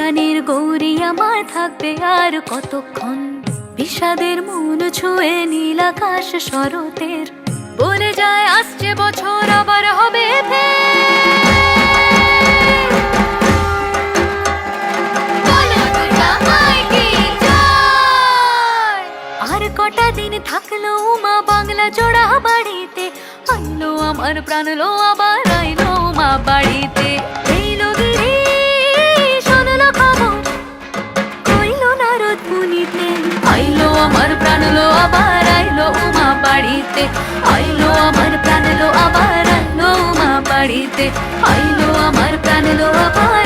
প্রাণের গৌরী আমার থাকবে আর কতক্ষণ। বিষাদের মন ছুঁয়ে নীল আকাশ শরতের বলে যায় আসছে বছর আবার হবে আর কটা দিন থাকলো মা বাংলা জোড়া বাড়িতে, আইলো আমার প্রাণ লো আবার আইলো মা বাড়িতে। এইলো গিরি শোনলো খবর কইলো নারদ মুনিতে, আইলো আমার প্রাণ লো আবার আইলো মা বাড়িতে, আইলো আমার প্রাণ লো আবার আইলো মা বাড়িতে, আইলো আমার প্রাণ লো আবার